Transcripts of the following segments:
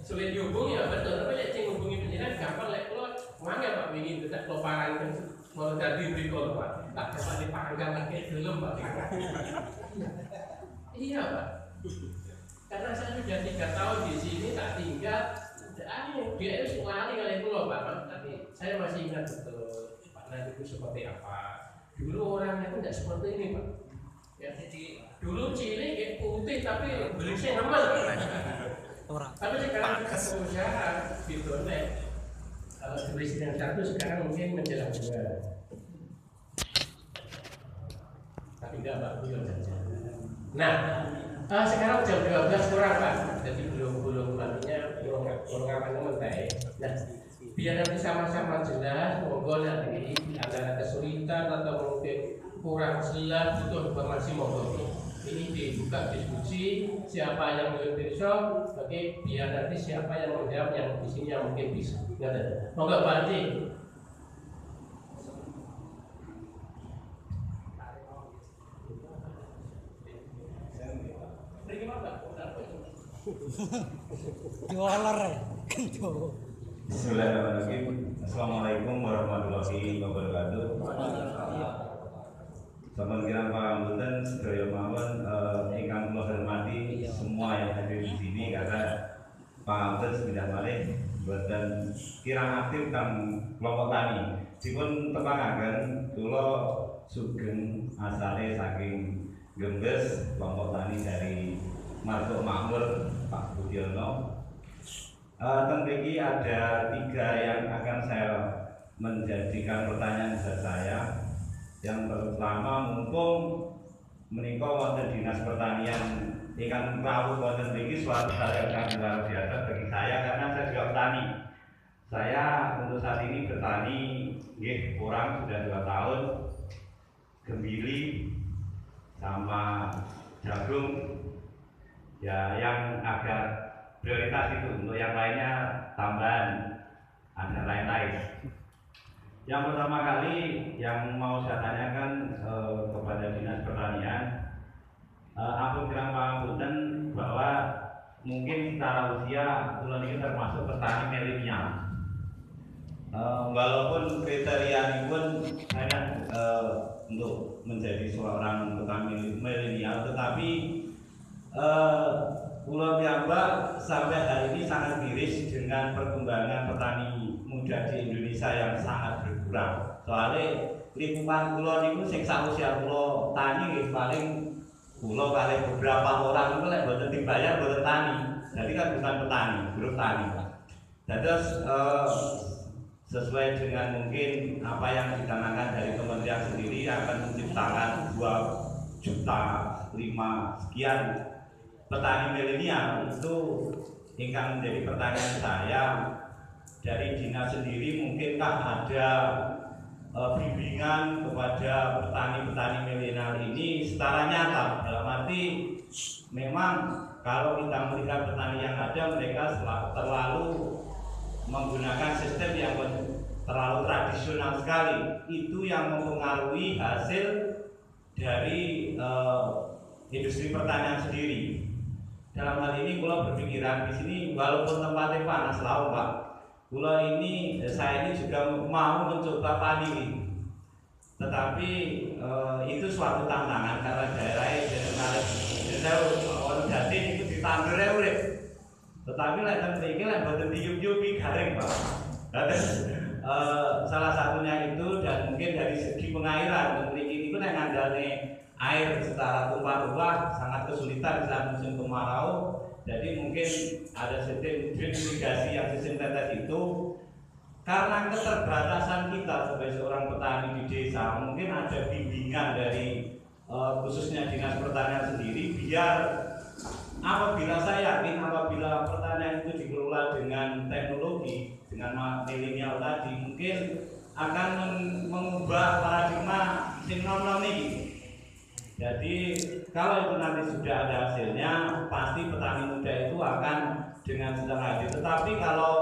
sulit dihubung ya betul, tapi cek hubungi penjiran gampang lek kula mangga Pak wingi dekat loparan kan mau dadi mriko Pak. Tak dapat dipanggang lagi belum Pak. Iya Pak. Karena saya sudah 3 tahun di sini tak tinggal, dia itu lari kali kula Pak. Tapi saya masih ingat betul Pak Nadi itu seperti apa. Dulu orangnya itu tidak seperti ini Pak. Ya, dulu cilik kayak putih tapi berisik aman. Tapi sekarang kita berusaha gitu nih. Kalau berisik yang satu sekarang mungkin menjelang 2. Tapi enggak Pak, belum. Nah, sekarang jam 12 kurang Pak. Jadi belum artinya belum ngapain teh. Nah, biar nanti sama-sama jelas, monggo nanti antara kesulitan atau mungkin kurang jelas butuh informasi monggo. Ini dibuka diskusi, siapa yang belum bisa, oke, biar nanti siapa yang menjawab yang di sini yang mungkin bisa. Monggo Pak Haji. Bismillahirrahmanirrahim. Assalamualaikum warahmatullahi wabarakatuh. Sampun kirang pangapunten sedaya mawon ingkang kula hormati semua yang hadir di sini karena pangapunten sepidah malih boten kirang aktif kang kelompok tani. Dipun tepangaken kula sugeng asale saking Gembes kelompok tani dari Margo Makmur Pak Budiono. Tentu ada 3 yang akan saya menjadikan pertanyaan buat saya. Yang pertama, mumpung menika wonten Dinas Pertanian ingkang rawuh wonten mriki suatu hal yang sangat luar biasa bagi saya karena saya juga petani. Saya untuk saat ini bertani nggih kurang sudah 2 tahun. Gembili sama jagung. Ya yang agak prioritas itu, untuk yang lainnya tambahan ada lain-lain. Yang pertama kali yang mau saya tanyakan kepada Dinas Pertanian, aku kirang pangapunten bahwa mungkin secara usia kula niki termasuk petani milenial. Walaupun kriteria pun saya untuk menjadi seorang petani milenial, tetapi Pulau Piyambak sampai hari ini sangat miris dengan perkembangan petani muda di Indonesia yang sangat berkurang. Soalnya lingkungan pulau itu sing sausia pulau tani paling pulau paling beberapa orang itu lek boten dibayar boten tani. Jadi kan bukan petani, buruh tani. Dan terus sesuai dengan mungkin apa yang dicanangkan dari kementerian sendiri akan menciptakan 2,5 juta sekian petani milenial. Itu ingkang menjadi pertanyaan saya, dari dinas sendiri mungkinkah ada bimbingan kepada petani-petani milenial ini secara nyata, dalam arti memang kalau kita melihat petani yang ada mereka terlalu menggunakan sistem yang terlalu tradisional sekali, itu yang mempengaruhi hasil dari industri pertanian sendiri. Dalam hal ini kula berpikiran di sini walaupun tempatnya panas laut Pak, kula ini saya ini juga mau mencoba padi, tetapi itu suatu tantangan karena daerahnya orang jadi itu ditandurnya urip, tetapi lek mriki lek boten diyup-yupi garing Pak. Salah satunya itu, dan mungkin dari segi pengairan mriki niku nek ngandalne air secara tumpah-tumpah sangat kesulitan saat musim kemarau. Jadi mungkin ada sistem drip irigasi yang sistem tetes itu, karena keterbatasan kita sebagai seorang petani di desa, mungkin ada bimbingan dari khususnya Dinas Pertanian sendiri, biar apabila saya yakin apabila pertanian itu dikelola dengan teknologi, dengan milenial tadi, mungkin akan mengubah paradigma sinonom ini. Jadi kalau itu nanti sudah ada hasilnya, pasti petani muda itu akan dengan senang hati. Tetapi kalau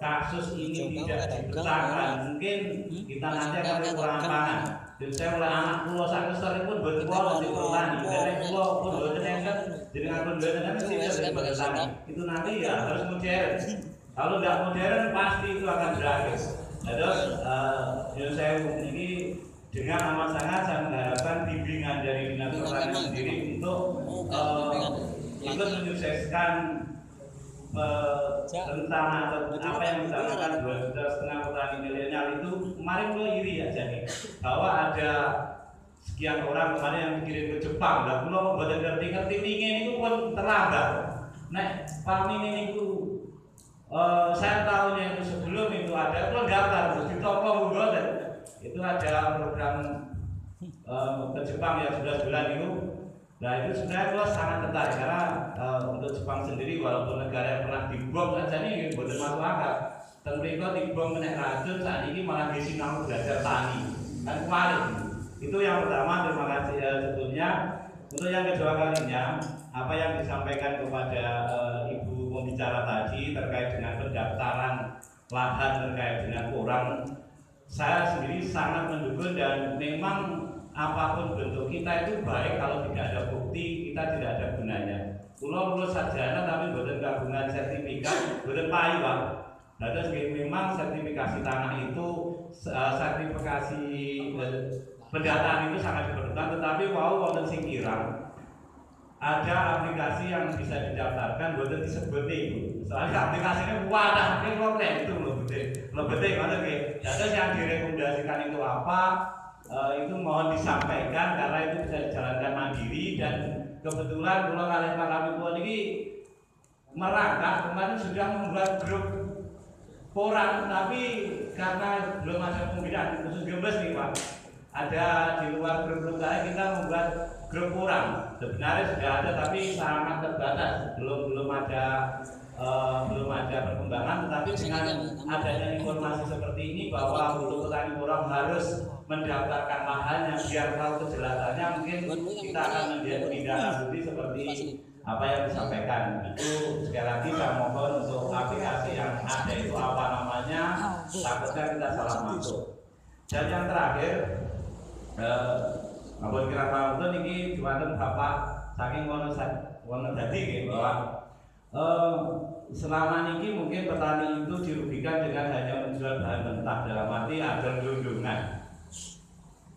kasus ini tidak dipecahkan, mungkin kita nanti akan kekurangan pangan. Jadi saya mulai anak pulau sakit story pun berkuah di petani. Dari pulau pun berjeneng kan, jadi akun berjeneng kan sih petani. Itu nanti ya harus modern. Kalau nggak modern pasti itu akan berakhir. Terus saya ini dengan amat sangat saya mengharapkan bimbingan dari dinas pertanian sendiri untuk ikut menyukseskan rencana atau apa yang disampaikan 2,5 juta petani milenial itu. Kemarin gue iri aja nih bahwa ada sekian orang kemarin yang dikirim ke Jepang dan pulau membuat ngerti ingin itu pun terlambat. Nah, Pamin ini itu saya tahunya itu sebelum itu ada daftar terus ditopong dan itu ada program ke Jepang yang 11 bulan itu. Nah itu sebenarnya gue sangat tertarik karena untuk Jepang sendiri walaupun negara yang pernah dibom saja ini boleh masuk akal. Dan mereka dibom kena racun saat ini malah di sini belajar tani kan kemarin. Itu yang pertama, terima kasih sebetulnya. Untuk yang kedua kalinya apa yang disampaikan kepada ibu pembicara tadi terkait dengan pendaftaran lahan terkait dengan orang, saya sendiri sangat mendukung dan memang apapun bentuk kita itu baik kalau tidak ada bukti kita tidak ada gunanya. Pulau lulus sarjana tapi bukan gabungan sertifikat, bukan payu Pak. Nah terus memang sertifikasi tanah itu sertifikasi pendataan itu sangat diperlukan, tetapi wonten sing kirang ada aplikasi yang bisa didaftarkan buat disebut itu. Soalnya aplikasinya wadah, ini problem itu lebih betul mana ke. Terus yang direkomendasikan itu apa? Itu mohon disampaikan karena itu bisa dijalankan mandiri dan kebetulan kalau kalian Pak Kabit ini merangkak kemarin sudah membuat grup orang, tapi karena belum ada pembinaan khusus Gembes nih Pak, ada di luar grup saya kita membuat grup orang. Sebenarnya sudah ada tapi sangat terbatas, belum ada perkembangan. Tetapi dengan adanya informasi seperti ini bahwa untuk petani orang harus mendaftarkan lahannya biar tahu kejelasannya, mungkin kita akan menindaklanjuti seperti apa yang disampaikan. Itu sekali lagi saya mohon untuk aplikasi yang ada itu apa namanya, takutnya kita salah masuk. Dan yang terakhir, apa kira Pak Untung ini diwantun Bapak saking wono dadi bahwa selama ini mungkin petani itu dirugikan dengan hanya menjual bahan mentah dalam arti ada gelundungan.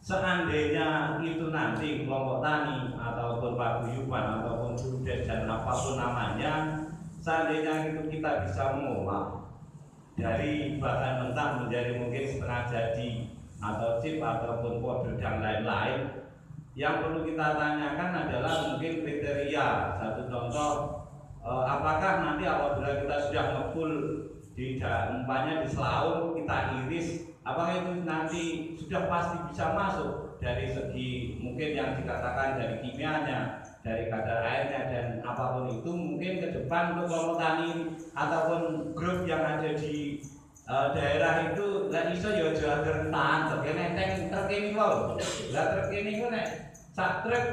Seandainya itu nanti kelompok tani ataupun paguyuban ataupun budget dan apapun namanya, seandainya itu kita bisa mengolah dari bahan mentah menjadi mungkin setengah jadi atau chip ataupun powder dan lain-lain, yang perlu kita tanyakan adalah mungkin kriteria. Satu contoh, apakah nanti apabila kita sudah ngefull di umpamanya di selaung kita iris, apakah itu nanti sudah pasti bisa masuk dari segi mungkin yang dikatakan dari kimianya, dari kadar airnya dan apapun itu, mungkin ke depan untuk kelompok tani ataupun grup yang ada di daerah itu lah iso yo jual rentan terkene enteng terkene wae. Lah terkene ku nek sak truk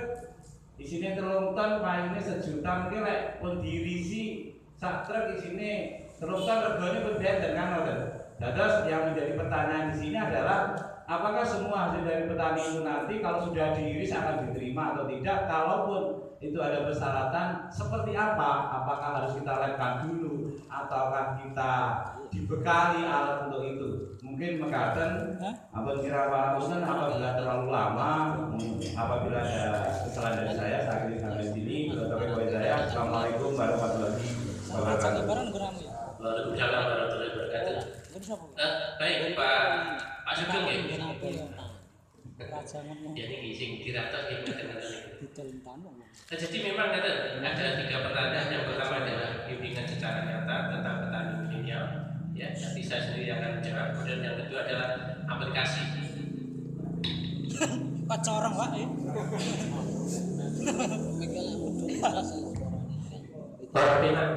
isine 3 ton paine 1 juta mungkin lek pun dirisi sak truk isine 3 ton regane pun benten kan ngoten. Terus yang menjadi pertanyaan di sini adalah apakah semua hasil dari petani itu nanti kalau sudah diiris akan diterima atau tidak? Kalaupun itu ada persyaratan seperti apa? Apakah harus kita labkan dulu ataukah kita dibekali alat untuk itu? Mungkin mengatakan apa kira Pak Usen apabila terlalu lama, apabila ada kesalahan dari saya sampai sini, kepada saya. Assalamualaikum warahmatullahi wabarakatuh. Waalaikumsalam warahmatullahi wabarakatuh. Baik Pak Sugeng ya. Jadi sing diratas jadi memang ada 3 pertanyaan. Yang pertama adalah bimbingan secara nyata tentang petani milenial. Ya, nanti saya sendiri akan menjawab. Kemudian yang kedua adalah aplikasi. Pak corong Pak. Perbedaan.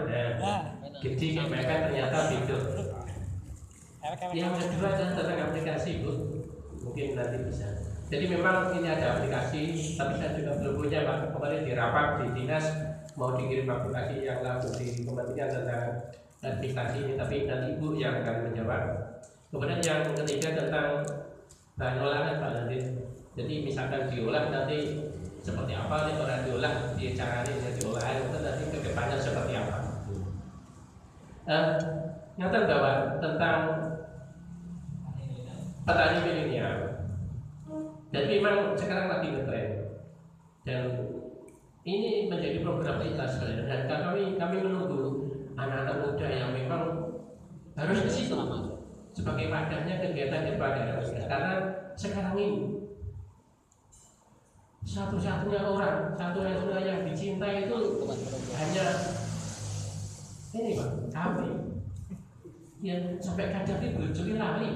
Jadi mereka ternyata itu. Yang kedua adalah tentang aplikasi Bu. Mungkin nanti bisa. Jadi memang ini ada aplikasi, tapi saya juga belum punya Pak. Kemarin di rapat di dinas mau dikirim aplikasi yang langsung di kementerian tentang aplikasi ini, tapi nanti Ibu yang akan menjawab. Kemudian yang ketiga tentang bahan olahan Pak nanti. Jadi misalkan diolah nanti seperti apa nih orang diolah, dia caranya diolah itu nanti ke depannya seperti apa. Nyata bahwa tentang petani milenial, dan memang sekarang lagi ngetren dan ini menjadi program kita sebenarnya, dan kami menunggu anak-anak muda yang memang harus ke situ sebagai wadahnya kegiatan kepada karena sekarang ini satu-satunya yang dicintai itu hanya ini Pak, HP yang sampai kadang itu bocor lari.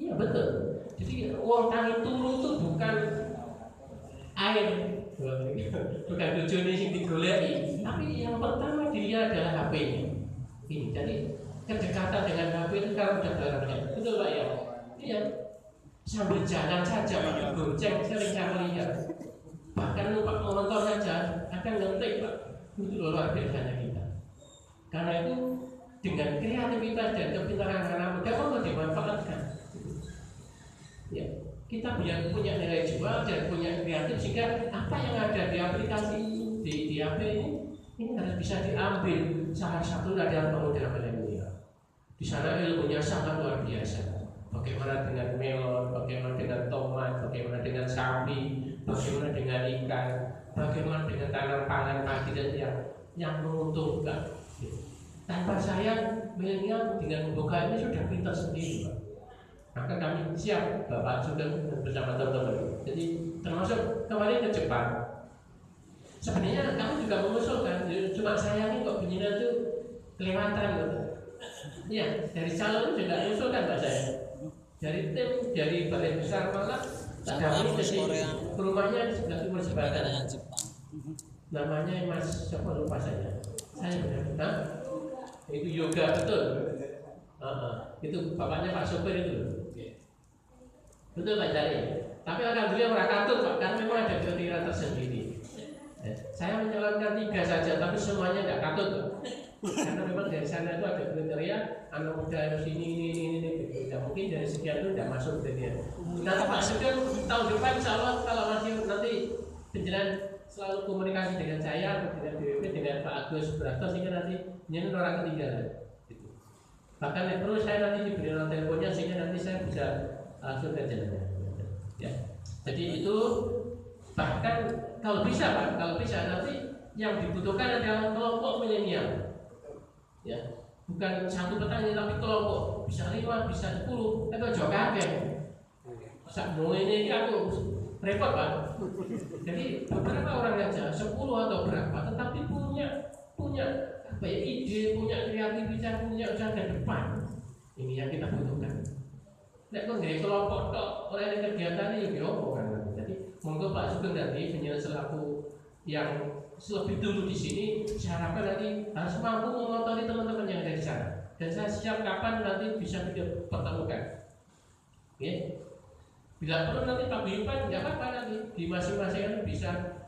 Iya betul. Jadi uang tangi turu itu bukan air, bukan tujuannya yang digoleki, tapi yang pertama dia adalah HP-nya. Ini jadi kedekatan dengan HP itu kalau sudah barangnya, betul Pak ya? Iya. Sambil jalan saja pakai goceng sering saya melihat. Bahkan numpak motor saja akan ngetik Pak. Itu luar biasanya kita. Karena itu dengan kreativitas dan kepintaran anak muda mau dimanfaatkan. Ya, kita punya nilai jual dan punya kreatif sehingga apa yang ada di aplikasi di HP ini harus bisa diambil. Salah satu adalah pemuda milenial. Di sana ilmunya sangat luar biasa. Bagaimana dengan melon, bagaimana dengan tomat, bagaimana dengan sapi, bagaimana dengan ikan, bagaimana dengan tanam pangan padi dan yang menguntungkan. Tanpa saya milenial dengan membuka ini sudah pintar sendiri Pak. Maka kami siap Bapak sudah bersama teman-teman. Jadi termasuk kemarin ke Jepang. Sebenarnya kami juga mengusulkan, cuma saya ini kok begini itu kelewatan gitu. Iya, dari calon juga mengusulkan Pak saya. Dari tim dari Balai Besar malah kami jadi rumahnya sebelah timur jembatan. Namanya Mas siapa lupa saya benar. Itu yoga betul. Itu bapaknya Pak Sopir itu. Betul Pak Jari. Tapi alhamdulillah orang katut Pak, karena memang ada kriteria tersendiri. Saya menyalurkan 3 saja, tapi semuanya tidak katut Pak. Karena memang dari sana itu ada kriteria anak muda harus ini. Tidak mungkin dari sekian itu tidak masuk kriteria. Nanti Pak Sopir tahun depan insya Allah kalau masih nanti penjelasan selalu komunikasi dengan saya, dengan BWP, dengan Pak Agus Brata sehingga nanti ini orang ketinggalan. Bahkan yang perlu saya nanti diberi nomor teleponnya sehingga nanti saya bisa langsung ke jalannya. Ya. Jadi itu bahkan kalau bisa Pak, kalau bisa nanti yang dibutuhkan adalah kelompok milenial. Ya, bukan satu petani tapi kelompok bisa 5, bisa 10, itu jauh kakek. Mau ini aku repot Pak. Jadi beberapa orang aja 10 atau berapa, tetapi punya apa ya, ide, punya kreativitas, punya usaha ke depan. Ini yang kita butuhkan. Nek kok dari kelompok tok oleh kegiatan ini yo kan. Jadi monggo Pak Sugeng nanti selaku yang lebih dulu di sini, saya harapkan nanti harus mampu mengotori teman-teman yang ada di sana. Dan saya siap kapan nanti bisa kita pertemukan. Oke. Bila perlu nanti Pak Buyupan, nggak apa-apa nanti di masing-masing bisa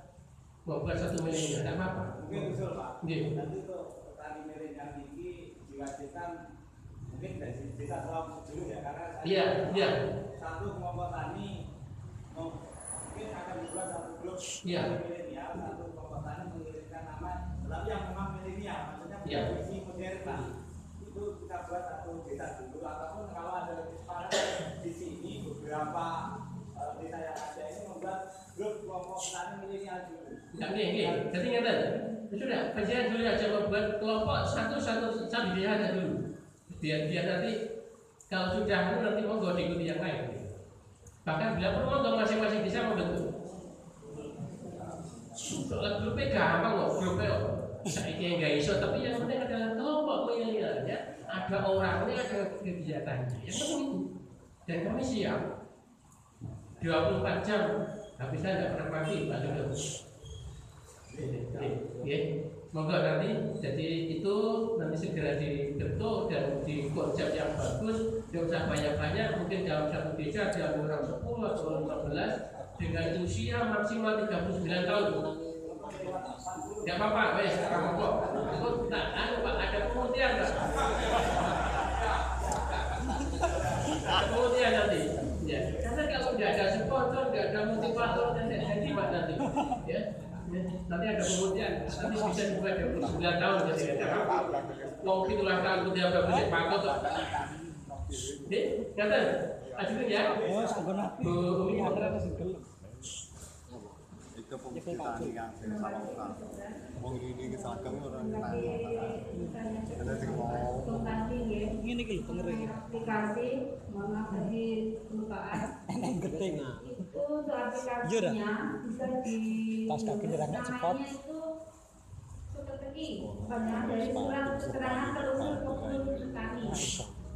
membuat satu milenial, nggak apa-apa. Mungkin betul Pak. Nanti untuk petani milenial ini diwajibkan mungkin dari desa Selam dulu ya, karena iya. Satu kelompok tani mungkin akan dibuat satu grup Iya. milenial, satu kelompok tani mengirimkan nama, tetapi yang memang milenial, maksudnya Iya. visi modern Pak. Itu kita buat satu desa dulu, ataupun kalau ada kesepakatan di sini beberapa desa yang ada ini membuat grup kelompok tani milenial dulu. Oke. Jadi ingat sudah, penjelasan dulu aja membuat kelompok satu sambil dilihat dulu. Biar nanti kalau sudah nanti monggo diikuti yang lain. Bahkan bila perlu monggo masing-masing bisa membentuk. Soalnya grupnya gampang kok, grupnya saiki nggak iso, tapi yang penting adalah kelompok milenialnya, ada orangnya, ada kegiatannya. Yang penting itu. Dan kami siap 24 jam, tapi saya tidak pernah mati Pak Jodoh. Ya, monggo nanti. Jadi itu nanti segera dibentuk dan di konsep yang bagus. Tidak usah banyak-banyak, mungkin dalam satu desa ada orang 10 atau 15 dengan usia maksimal 39 tahun. Tidak apa-apa, wes kamu kok. Pak ada pemutihan Pak. Kemudian nanti, ya, karena kalau tidak ada sponsor ada motivator dan sentimen nanti, ya. Nanti ada kemudian, nanti bisa juga 29 tahun jadi mungkin ulang tahun dia berarti pakai tuh. Kata, asyik ya. Oh, sebenarnya. Umi Antara segel. Itu pembicaraan yang sama orang. Wong ini seragam orang kenal. Ada sing mau. Ngene iki lho pengeri. Aplikasi mengatasi kelupaan Enak geting. itu untuk aplikasinya bisa di Tas kaki dirangkak cepot. namanya itu suket teki banyak dari surat keterangan telusur pokok petani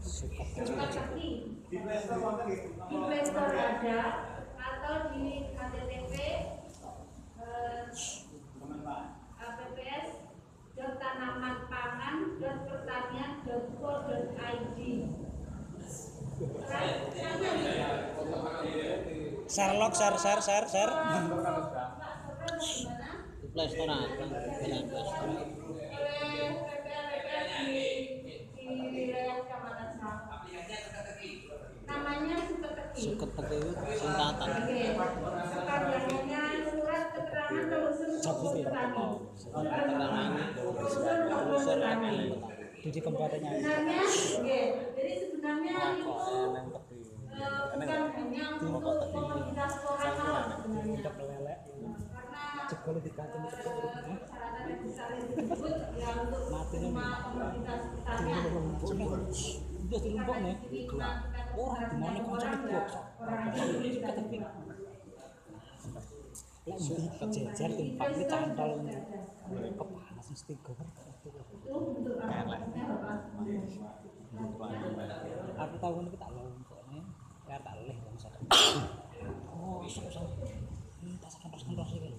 suket teki Di Play Store wonten nggih. di Play Store ada atau di http apps.tanamanpangan.pertanian.co.id. Sherlock share. Di Play Store ada, di wilayah Kecamatan Selatan. Namanya suket teki. Suket teki singkatan. Oke. Kepanjangannya surat keterangan telusur pokok petani. Telusur petani. Jadi kembarannya. Sebenarnya, oke. Jadi sebenarnya itu bukan hanya untuk komoditas korangan sebenarnya. Tidak melelek. Karena Jebol dikancing cepet. persyaratan yang besar yang disebut ya untuk semua komoditas pertanian. Udah dilumpuk nih. Orang gimana konsep itu? Lek ndi kejejer timpaknya cantol kepanas mesti gower. Itu bentuk aplikasinya Bapak. Aku tahu ini tak lompoknya, biar tak leh bang sadar. Oh, susah. Ini tak sekentos ini.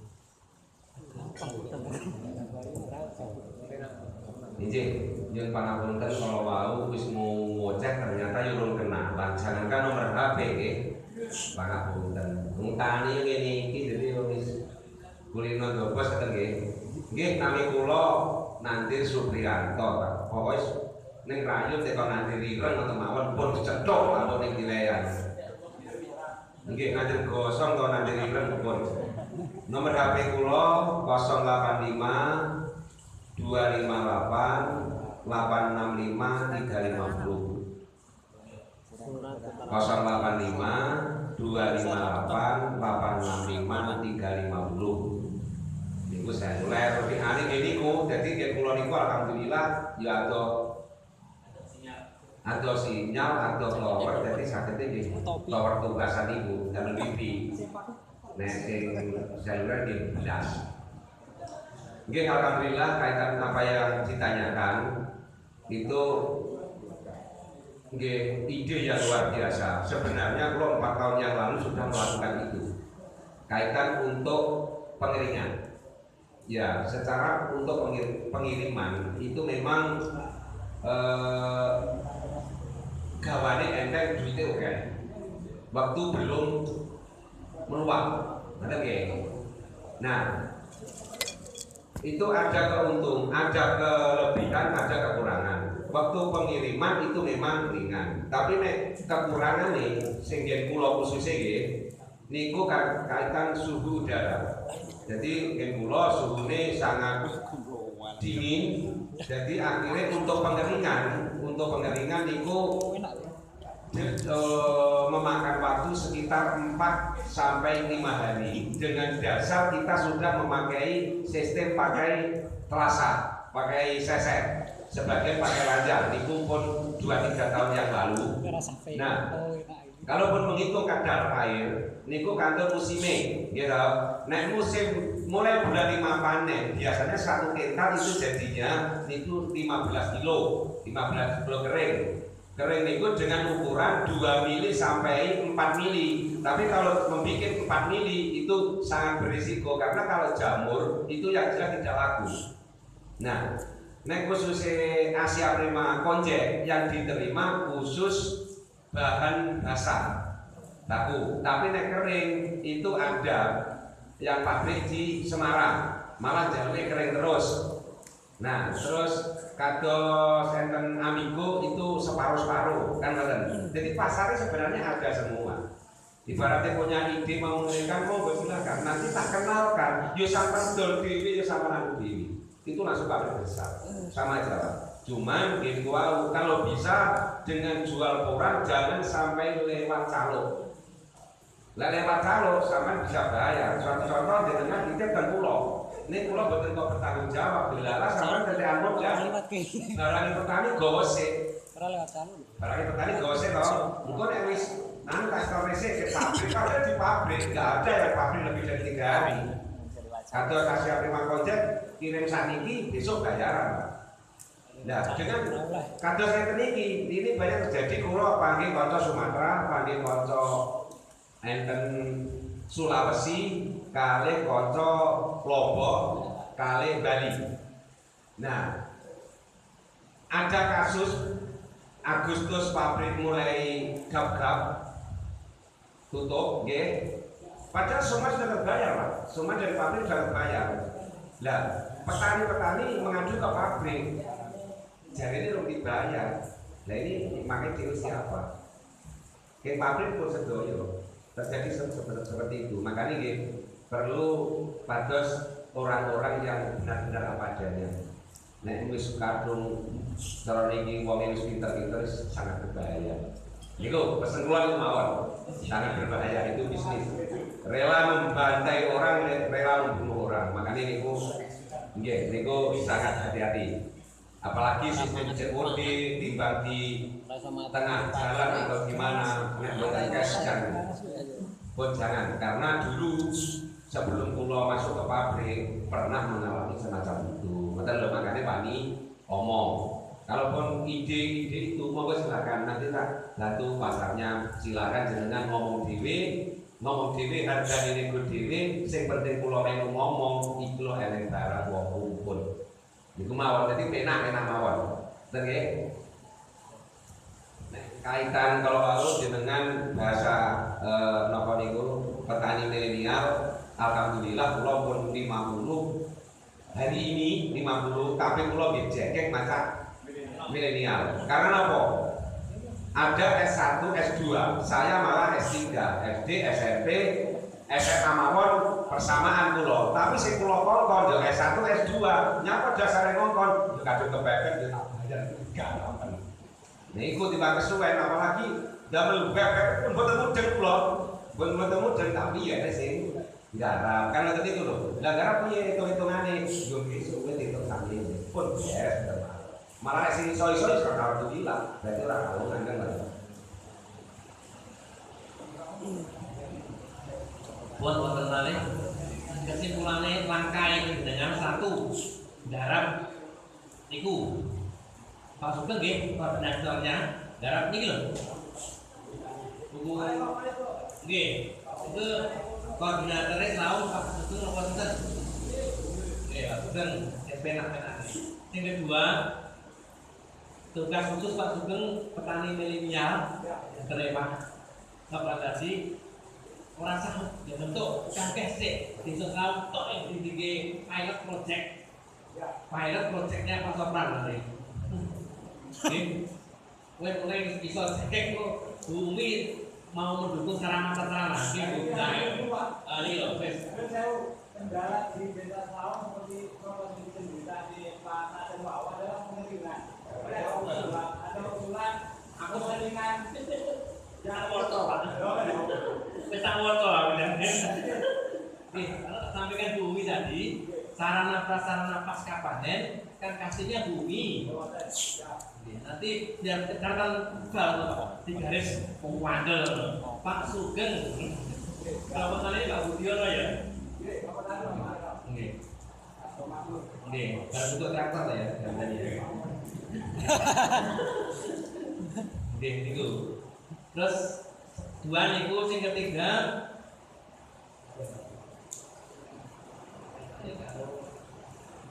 Gampang kita Ijik, yang pangapunten kalau mau wis mau ngocek ternyata yurun kena. Jangankan nomor HP nggih. Pangapunten. Ngutani ngene iki dadi wis kulino dobos ngoten nggih. Nggih nami kula Nandir Supriyanto, Pak. Pokoke ning rayon teko nanti rireng ngoten mawon pun cethuk lampun ning wilayah. Nggih ngajen gosong to nanti rireng pun. Nomor HP kula 085 258 865 350 085 258 865 350 niku seluler pihane niku dadi yen kula niku alhamdulillah ya atau sinyal atau tower dadi saged nggih tower tugasan niku dan lebih nek sing seluler nggih belas. Oke, alhamdulillah kaitan apa yang ditanyakan itu ide yang luar biasa. Sebenarnya kalau 4 tahun yang lalu sudah melakukan itu kaitan untuk pengeringan. Ya, secara untuk pengiriman itu memang gawane enteng duitnya oke. Waktu belum meluap, ada nggih? Nah, itu ada keuntungan, ada kelebihan, ada kekurangan. Waktu pengiriman itu memang ringan, tapi nek kekurangan nih, sehingga pulau khususnya niku kaitan suhu udara. Jadi pulau suhunya sangat dingin, jadi akhirnya untuk pengeringan niku memakan waktu sekitar 4 sampai 5 hari. Dengan dasar kita sudah memakai sistem pakai telasa, pakai seset, sebagian pakai ranjang. Niku pun 2-3 tahun yang lalu. Nah, kalaupun menghitung kadar air, niku kantor musimnya, gitu. Nek musim mulai bulan 5 panen, biasanya 1 kintal itu jadinya niku 15 kilo kering. Kering niku dengan ukuran 2 mili sampai 4 mili. Tapi kalau membuat 4 mili itu sangat berisiko karena kalau jamur itu yang jelas tidak laku. Nah, nek khusus Asia Prima Konjek yang diterima khusus bahan basah baku. Tapi nek kering itu ada yang pabrik di Semarang, malah jalurnya kering terus. Nah, terus kados enten Amigo itu separuh-separuh kan ngoten. Jadi pasarnya sebenarnya ada semua. Ibaratnya punya ide mau mengenalkan, mau silakan. Nanti tak kenalkan, yo sampai dol dewi, yo sama aku dewi. Itu langsung pabrik besar, sama aja Pak. Cuman gitu, kalau bisa dengan jual koran jangan sampai lewat calo. Lewat calo sama bisa bayar. Suatu contoh dengan titip dan pulau. Ini pulau betul kok bertanggung jawab. Bila sama dari angkut ya. Barang petani gosip. Barang petani gosip toh. Bukan yang wis nanti kasih resik ke pabrik. Kalau di pabrik nggak ada yang pabrik lebih dari 3 hari. Atau kasih prima konjek kirim saniki besok bayaran. Nah, dengan kados ngeten iki, ini banyak terjadi kula panggil kanca Sumatera, panggil kanca enten Sulawesi, kalih kanca Lombok, kalih Bali. Nah, ada kasus Agustus pabrik mulai gap-gap tutup, nggih. Padahal semua sudah terbayar, Pak. Semua dari pabrik sudah terbayar. Nah, petani-petani mengadu ke pabrik. Jadi ini belum dibayar. Nah ini makanya tiru siapa? Kayak pabrik pun sedoyo terjadi seperti itu. Makanya ini perlu pados orang-orang yang benar-benar apa adanya. Nah ini kadung cara ini wong wis pinter-pinter sangat berbahaya. Niku pesen keluar itu mawon sangat berbahaya, itu bisnis. Rela membantai orang, rela membunuh orang. Makanya niku sangat hati-hati. Apalagi sistem jebol timbang di tengah jalan atau gimana, buatan cash jangan. Karena dulu sebelum pulau masuk ke pabrik pernah mengalami semacam itu. Makanya Pani omong, kalaupun ide itu mau silakan, nanti tak bantu pasarnya, silakan jenengan ngomong dewe harga ini gue dewe, sing penting pulau melu ngomong iku eleng barang wong kumpul. Iku mawon, jadi penak mawon. Nggih. Kaitan kalau dengan bahasa napa niku petani milenial, alhamdulillah kula pun 50 hari ini 50 tapi kula jekek maca milenial. Karena apa? Ada S1, S2, saya malah S3, SD, SMP, SMA mawon persamaan kula. Tapi sing kula kongkon yo S1, S2, nyapa dasare ngongkon yo kadung kepepet yo tak bayar gak. Niku timbang kesuwen apalagi damel bebek pun mboten mudeng kula. Mboten mudeng tapi ya sing garap. Kan ngoten iku lho. Lah garap piye hitung-hitungane? Yo besok wis hitung sami pun yes. Malah sing iso-iso iso alhamdulillah. Berarti ora kalungan kan lho. Buat wonten malih kesimpulannya langkah yang dengan 1 garap niku Pak Sugeng nggih koordinatornya garap niki lho. Buku nggih itu koordinatornya selalu Pak Sugeng napa sinten? Nggih Pak Sugeng penak-penak. Yang kedua tugas khusus Pak Sugeng petani milenial terima plantasi orang sahut ya bentuk kakek sih disesal tok yang di pilot projectnya Pak Sopran nanti. Mulai bisa cek kok bumi mau mendukung sarana-prasarana gitu. Nah, ini loh, wes. Kendala di desa sawah seperti provinsi desa di Pak Naden Bawah adalah pengeringan. Ada usulan aku pengeringan. Jangan foto Pak. Kita foto bilang. Nih, kalau sampaikan bumi tadi, sarana prasarana pasca panen kan kasihnya bumi. Nanti biar catatan Pak di garis pemwadel Pak Sugeng. Kalau kali Pak Budiono ya. Nggih, kalau untuk traktor ya, gambarnya. Nggih niku. Terus 2 niku sing ketiga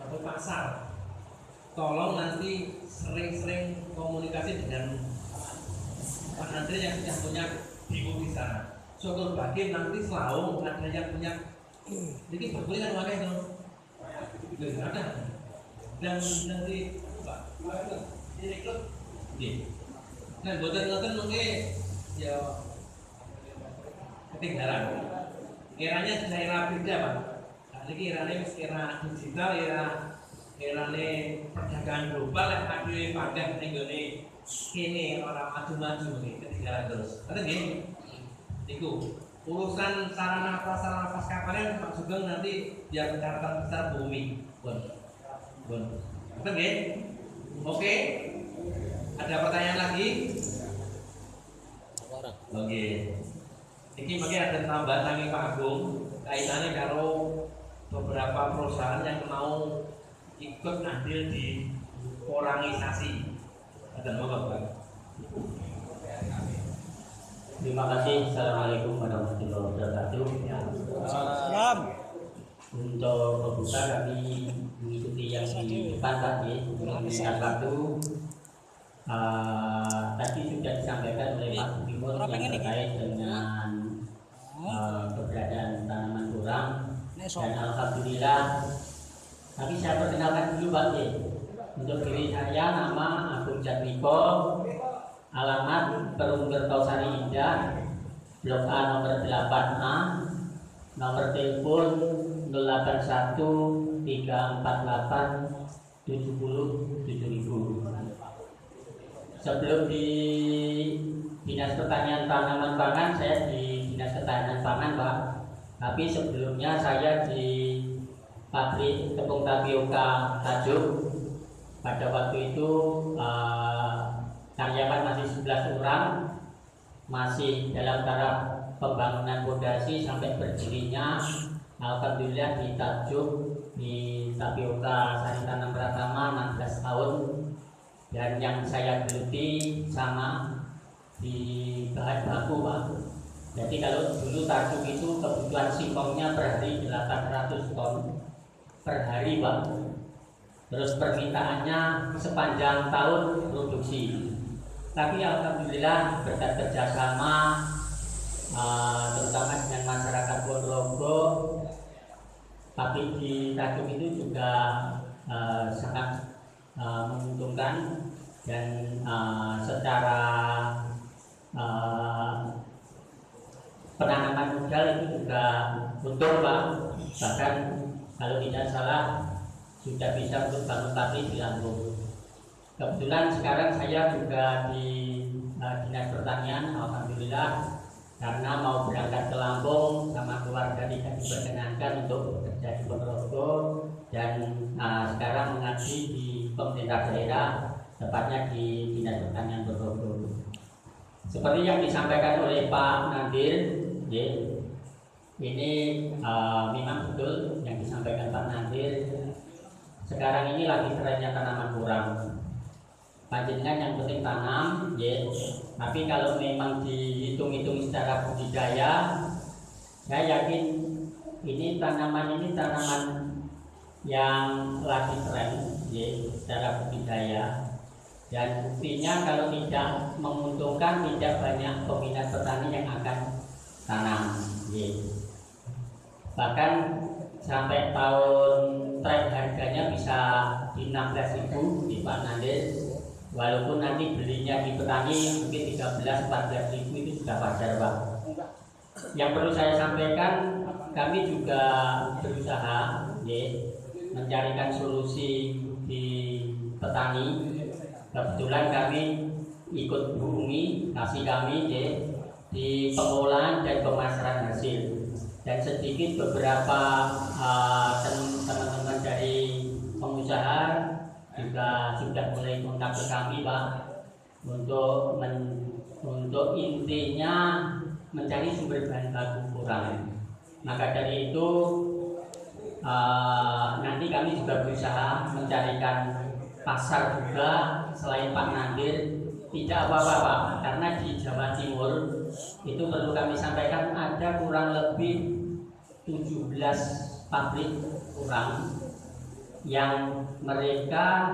Bapak pasar. Tolong nanti sering-sering komunikasi dengan Pak Andre yang sudah punya bingung di sana. Syukur bagi nanti selalu ada yang punya. Jadi berkulit kan wakai itu. Tidak ada. Dan nanti Pak direkrut. Nah, buatan mungkin ya ketinggalan. Eranya sudah era beda Pak. Kali ini eranya era digital, eranya perdagangan global yang ada pada negara ini orang maju-maju nih ketinggalan terus. Betul nggih? Niku urusan sarana prasarana paskapanen Pak Sugeng nanti biar catatan besar bumi. Betul nggih? Oke. Ada pertanyaan lagi? Oke. Ini mungkin ada tambahan lagi Pak Agung kaitannya karo beberapa perusahaan yang mau ikut andil di oranisasi. Ada apa Pak? Terima kasih. Assalamualaikum warahmatullahi wabarakatuh. Salam. Untuk pembuka kami mengikuti yang di depan tadi mengingat waktu tadi sudah disampaikan oleh Pak Timur yang terkait dengan keberadaan tanaman kurang dan alhamdulillah. Tapi saya perkenalkan dulu Pak J. Untuk diri saya nama Agung Jatmiko, alamat Perung Kertosari Indah, Blok A nomor 8A, nomor telepon 081 348 70 7000. Sebelum di Dinas Pertanian Tanaman Pangan, saya di Dinas Ketahanan Pangan Pak. Tapi sebelumnya saya di pabrik tepung tapioka Tajuk. Pada waktu itu karyawan masih 11 orang, masih dalam taraf pembangunan fondasi sampai berdirinya alhamdulillah di Tajuk di tapioka Sari Tanam Pratama 16 tahun. Dan yang saya geluti sama di bahan baku Pak. Jadi kalau dulu Tajuk itu kebutuhan singkongnya per hari 800 ton per hari Pak. Terus permintaannya sepanjang tahun produksi. Tapi alhamdulillah berkat kerjasama terutama dengan masyarakat Ponorogo, tapi di Tajuk itu juga sangat menguntungkan dan secara penanaman modal itu juga untung Pak. Bahkan kalau tidak salah sudah bisa untuk bangun pabrik di Lampung. Kebetulan sekarang saya juga di Dinas Pertanian, alhamdulillah, karena mau berangkat ke Lampung sama keluarga tidak diperkenankan untuk bekerja di Ponorogo dan sekarang mengabdi di pemerintah daerah, tepatnya di Dinas Pertanian Ponorogo. Seperti yang disampaikan oleh Pak Nadir, ini memang betul yang disampaikan Pak Nadir. Sekarang ini lagi trennya tanaman kurang. Panjenengan yang penting tanam, tapi kalau memang dihitung-hitung secara budidaya, saya yakin ini tanaman yang lagi tren, secara budidaya. Dan buktinya kalau tidak menguntungkan, tidak banyak peminat petani yang akan tanam. Bahkan sampai tahun tren harganya bisa di 16.000 di Pak Nadir. Walaupun nanti belinya di petani mungkin 13-14.000 itu sudah wajar Pak. Yang perlu saya sampaikan, kami juga berusaha mencarikan solusi di petani. Kebetulan kami ikut berhubungi kasih kami di pengolahan dan pemasaran hasil. Dan sedikit beberapa teman-teman dari pengusaha juga sudah mulai kontak ke kami Pak untuk intinya mencari sumber bahan baku kurang. Maka dari itu nanti kami juga berusaha mencarikan pasar juga selain Pak Nadir. Tidak apa-apa Pak, karena di Jawa Timur itu perlu kami sampaikan ada kurang lebih 17 pabrik kurang yang mereka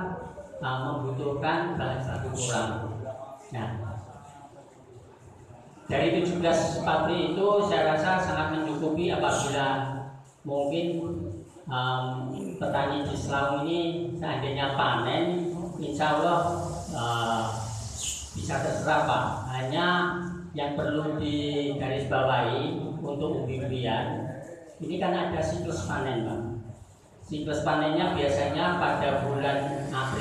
membutuhkan bahan baku kurang. Nah, dari 17 pabrik itu saya rasa sangat mencukupi apabila mungkin petani di Selau ini seandainya panen, insya Allah bisa terserap Pak. Hanya yang perlu digarisbawahi untuk umbi-umbian, ini kan ada siklus panen, Pak. Siklus panennya biasanya pada bulan April